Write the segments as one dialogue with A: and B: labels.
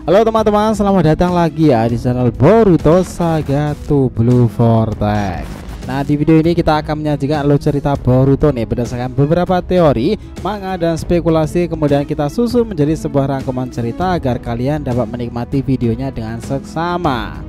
A: Halo teman-teman, selamat datang lagi ya di channel Boruto Saga to Blue Vortex. Nah, di video ini kita akan menyajikan alur cerita Boruto nih berdasarkan beberapa teori, manga dan spekulasi, kemudian kita susun menjadi sebuah rangkuman cerita agar kalian dapat menikmati videonya dengan seksama.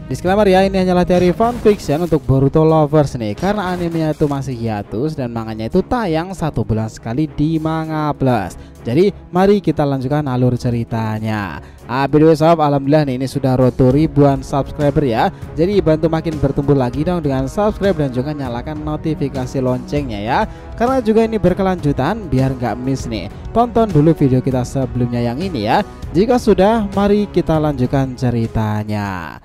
A: Disclaimer ya, ini hanyalah teori fanfiction untuk Boruto lovers nih, karena animenya itu masih hiatus dan manganya itu tayang 1 bulan sekali di Manga Plus. Jadi mari kita lanjutkan alur ceritanya. Video sob, alhamdulillah nih ini sudah road to ribuan subscriber ya. Jadi bantu makin bertumbuh lagi dong dengan subscribe dan juga nyalakan notifikasi loncengnya ya. Karena juga ini berkelanjutan biar nggak miss nih. Tonton dulu video kita sebelumnya yang ini ya. Jika sudah, mari kita lanjutkan ceritanya.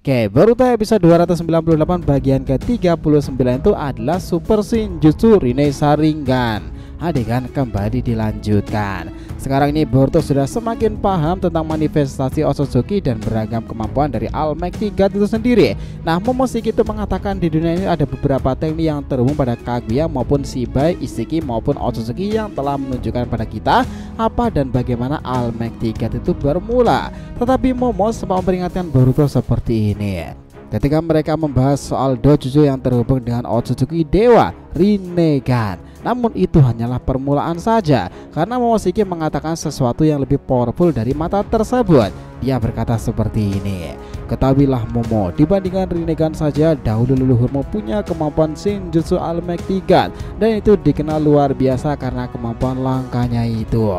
A: Oke, Boruto episode 298 bagian ke-39 itu adalah Super Shinjutsu Rinne Sharingan. Adegan kembali dilanjutkan. Sekarang ini Boruto sudah semakin paham tentang manifestasi Otsutsuki dan beragam kemampuan dari Almighty God itu sendiri. Nah, Momoshiki itu mengatakan di dunia ini ada beberapa teknik yang terhubung pada Kaguya maupun Shibai, Isshiki maupun Otsutsuki yang telah menunjukkan pada kita apa dan bagaimana Almighty God itu bermula. Tetapi Momo sempat memperingatkan Boruto seperti ini ketika mereka membahas soal dojutsu yang terhubung dengan Otsutsuki Dewa Rinnegan. Namun itu hanyalah permulaan saja, karena Momoshiki mengatakan sesuatu yang lebih powerful dari mata tersebut. Dia berkata seperti ini, ketahuilah Momo, dibandingkan Rinnegan saja dahulu leluhurmu punya kemampuan Shinjutsu Almighty God, dan itu dikenal luar biasa karena kemampuan langkanya itu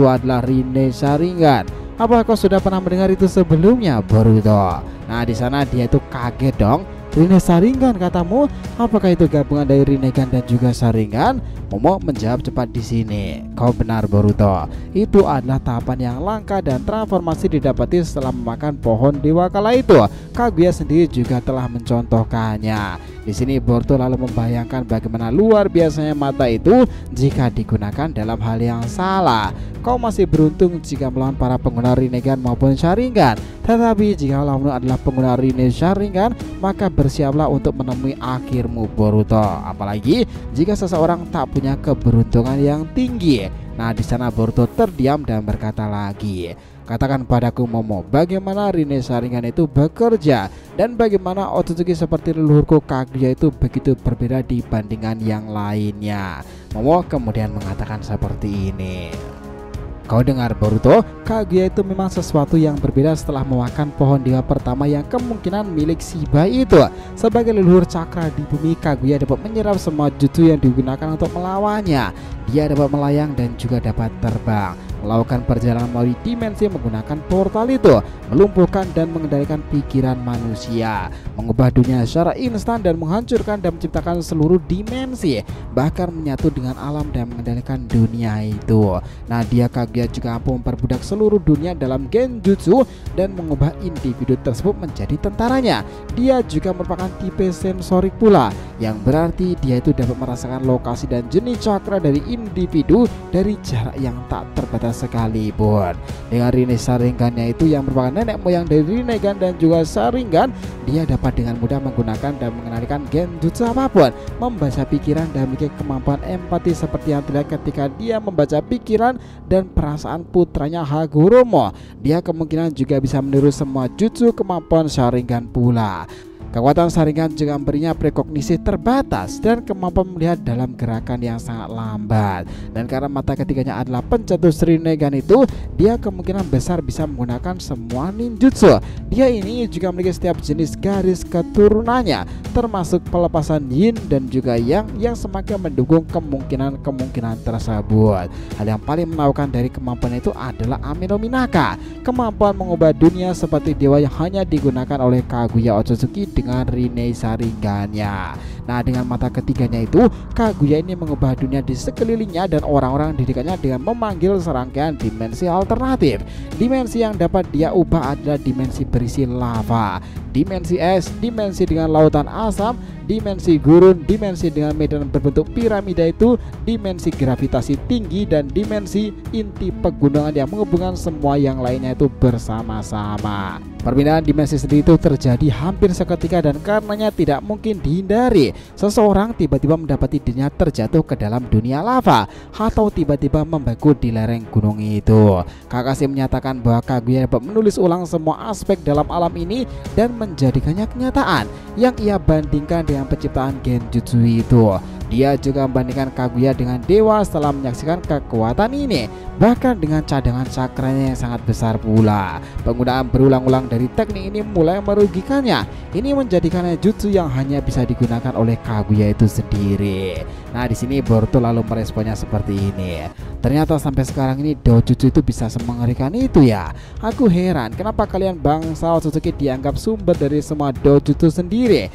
A: adalah Rinne Sharingan. Apa kau sudah pernah mendengar itu sebelumnya, Boruto? Nah, di sana dia itu kaget dong. Rinne Sharingan katamu? Apakah itu gabungan dari Rinnegan dan juga Sharingan? Momo menjawab cepat di sini. Kau benar, Boruto. Itu adalah tahapan yang langka dan transformasi didapati setelah memakan pohon dewa kala itu. Kaguya sendiri juga telah mencontohkannya. Di sini Boruto lalu membayangkan bagaimana luar biasanya mata itu jika digunakan dalam hal yang salah. Kau masih beruntung jika melawan para pengguna Rinnegan maupun Sharingan. Tetapi jika lawanmu adalah pengguna Rinne Sharingan, maka bersiaplah untuk menemui akhirmu, Boruto. Apalagi jika seseorang tak punya keberuntungan yang tinggi. Nah, di sana Boruto terdiam dan berkata lagi, katakan padaku Momo, bagaimana Rinne Sharingan itu bekerja dan bagaimana Otsutsuki seperti leluhurku Kaguya itu begitu berbeda dibandingkan yang lainnya. Momo kemudian mengatakan seperti ini. Kau dengar, Boruto, Kaguya itu memang sesuatu yang berbeda setelah memakan pohon dewa pertama yang kemungkinan milik Shibai itu. Sebagai leluhur cakra di bumi, Kaguya dapat menyerap semua jutsu yang digunakan untuk melawannya. Dia dapat melayang dan juga dapat terbang, melakukan perjalanan melalui dimensi menggunakan portal itu, melumpuhkan dan mengendalikan pikiran manusia, mengubah dunia secara instan dan menghancurkan dan menciptakan seluruh dimensi, bahkan menyatu dengan alam dan mengendalikan dunia itu. Nah, dia Kaguya juga mampu memperbudak seluruh dunia dalam genjutsu dan mengubah individu tersebut menjadi tentaranya. Dia juga merupakan tipe sensorik pula, yang berarti dia itu dapat merasakan lokasi dan jenis cakra dari individu dari jarak yang tak terbatas sekalipun. Dengan Rinne Sharingannya itu yang merupakan nenek moyang dari Rinnegan dan juga Sharingan, dia dapat dengan mudah menggunakan dan mengendalikan genjutsu apapun, membaca pikiran dan memiliki kemampuan empati seperti yang terlihat ketika dia membaca pikiran dan perasaan putranya Hagoromo. Dia kemungkinan juga bisa meniru semua jutsu kemampuan Sharingan pula. Kekuatan Sharingan juga memberinya prekognisi terbatas dan kemampuan melihat dalam gerakan yang sangat lambat. Dan karena mata ketiganya adalah pencetus Rinnegan itu, dia kemungkinan besar bisa menggunakan semua ninjutsu. Dia ini juga memiliki setiap jenis garis keturunannya, termasuk pelepasan yin dan juga yang semakin mendukung kemungkinan tersebut. Hal yang paling menawan dari kemampuan itu adalah Amenominaka, kemampuan mengubah dunia seperti dewa yang hanya digunakan oleh Kaguya Otsutsuki dengan Rinne Sharingannya. Nah, dengan mata ketiganya itu, Kaguya ini mengubah dunia di sekelilingnya dan orang-orang didirikannya dengan memanggil serangkaian dimensi alternatif. Dimensi yang dapat dia ubah adalah dimensi berisi lava, dimensi es, dimensi dengan lautan asam, dimensi gurun, dimensi dengan medan berbentuk piramida itu, dimensi gravitasi tinggi, dan dimensi inti pegunungan yang menghubungkan semua yang lainnya itu bersama-sama. Perpindahan dimensi sendiri itu terjadi hampir seketika dan karenanya tidak mungkin dihindari. seseorang tiba-tiba mendapati dirinya terjatuh ke dalam dunia lava atau tiba-tiba membeku di lereng gunung itu. Kakashi menyatakan bahwa Kaguya dapat menulis ulang semua aspek dalam alam ini dan menjadikannya kenyataan yang ia bandingkan dengan penciptaan Genjutsu itu. Dia juga membandingkan Kaguya dengan dewa setelah menyaksikan kekuatan ini, bahkan dengan cadangan cakranya yang sangat besar pula. Penggunaan berulang-ulang dari teknik ini mulai merugikannya. Ini menjadikannya jutsu yang hanya bisa digunakan oleh Kaguya itu sendiri. Nah, di sini Boruto lalu meresponnya seperti ini. Ternyata sampai sekarang ini dojutsu itu bisa semengerikan itu ya. Aku heran kenapa kalian bangsa Otsutsuki dianggap sumber dari semua dojutsu sendiri.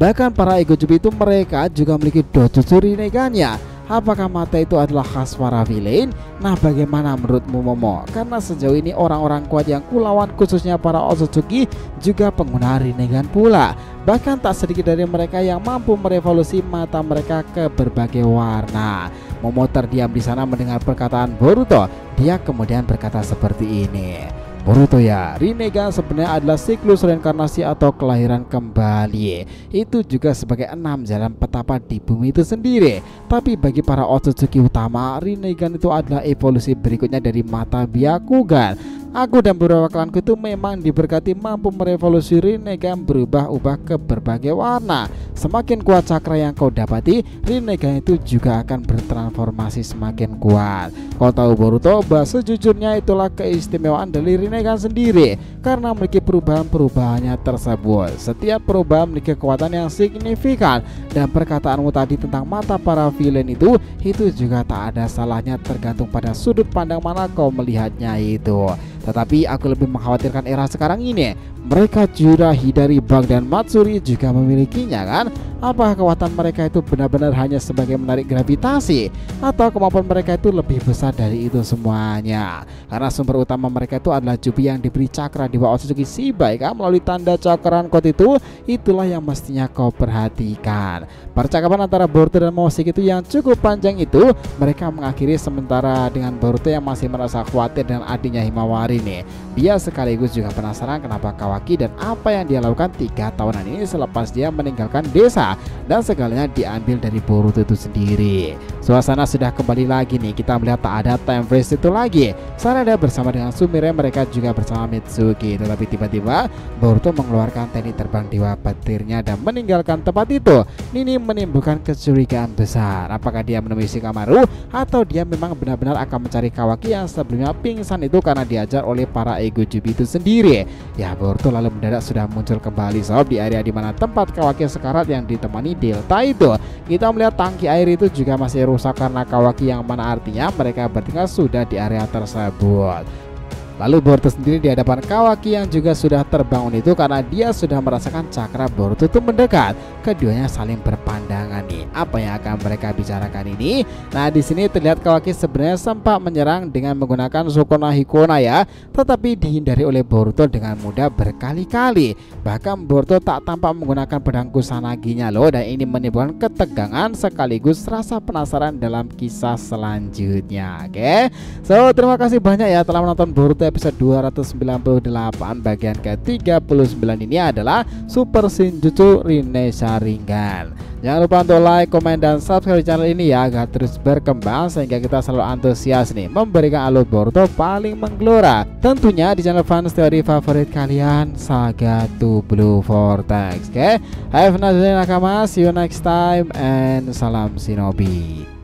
A: Bahkan para Egojubi itu mereka juga memiliki dojutsu Rinnegan-nya. Apakah mata itu adalah khas para villain? Nah, bagaimana menurutmu Momo? Karena sejauh ini orang-orang kuat yang kulawan khususnya para Otsutsuki juga pengguna Rinnegan pula. Bahkan tak sedikit dari mereka yang mampu merevolusi mata mereka ke berbagai warna. Momo terdiam di sana mendengar perkataan Boruto. Dia kemudian berkata seperti ini. Boruto ya, Rinnegan sebenarnya adalah siklus reinkarnasi atau kelahiran kembali. Itu juga sebagai 6 jalan petapa di bumi itu sendiri. Tapi bagi para Otsutsuki utama, Rinnegan itu adalah evolusi berikutnya dari mata Byakugan. Aku dan beberapa kawanku itu memang diberkati mampu merevolusi Rinnegan berubah-ubah ke berbagai warna. Semakin kuat cakra yang kau dapati, Rinnegan itu juga akan bertransformasi semakin kuat. Kau tahu Boruto, bahwa sejujurnya itulah keistimewaan dari Rinnegan sendiri karena memiliki perubahan-perubahannya tersebut. Setiap perubahan memiliki kekuatan yang signifikan. Dan perkataanmu tadi tentang mata para villain itu juga tak ada salahnya tergantung pada sudut pandang mana kau melihatnya itu. Tetapi aku lebih mengkhawatirkan era sekarang ini. Mereka Jura, Hidari, Bug, dan Matsuri juga memilikinya kan? Apa kekuatan mereka itu benar-benar hanya sebagai menarik gravitasi? Atau kemampuan mereka itu lebih besar dari itu semuanya? Karena sumber utama mereka itu adalah Jubi yang diberi cakra di bawah Otsutsuki Shibai kan? Melalui tanda cakran kot itu, itulah yang mestinya kau perhatikan. Percakapan antara Boruto dan Momoshiki itu yang cukup panjang itu, mereka mengakhiri sementara dengan Boruto yang masih merasa khawatir dengan adiknya Himawari nih. Dia sekaligus juga penasaran kenapa Kawaki dan apa yang dia lakukan 3 tahunan ini selepas dia meninggalkan desa, dan segalanya diambil dari Boruto itu sendiri. Suasana sudah kembali lagi nih, kita melihat tak ada time freeze itu lagi. Sarada bersama dengan Sumire, mereka juga bersama Mitsuki. Tetapi tiba-tiba Boruto mengeluarkan teknik terbang dewa petirnya dan meninggalkan tempat itu. Ini menimbulkan kecurigaan besar. Apakah dia menemui Shikamaru atau dia memang benar-benar akan mencari Kawaki yang sebelumnya pingsan itu karena diajar oleh para Egojubi itu sendiri. Ya, Boruto lalu mendadak sudah muncul kembali sob di area dimana tempat Kawaki sekarat yang ditemani Delta itu. Kita melihat tangki air itu juga masih rusak karena Kawaki, yang mana artinya mereka bertinggal sudah di area tersebut. Lalu Boruto sendiri di hadapan Kawaki yang juga sudah terbangun itu karena dia sudah merasakan cakra Boruto itu mendekat. Keduanya saling berpandangan nih. Apa yang akan mereka bicarakan ini? Nah, di sini terlihat Kawaki sebenarnya sempat menyerang dengan menggunakan Sukuna Hikona ya, tetapi dihindari oleh Boruto dengan mudah berkali-kali. Bahkan Boruto tak tampak menggunakan pedang Kusanaginya loh, dan ini menimbulkan ketegangan sekaligus rasa penasaran dalam kisah selanjutnya. Oke. So, terima kasih banyak ya telah menonton Boruto episode 298. Bagian ke-39 ini adalah Super Shinjutsu Rinne Sharingan. Jangan lupa untuk like, komen, dan subscribe channel ini ya, agar terus berkembang sehingga kita selalu antusias nih memberikan alur Boruto paling menggelora. Tentunya di channel fans teori favorit kalian, Saga to Blue Vortex. Oke, have a nice day nakama, see you next time, and salam shinobi.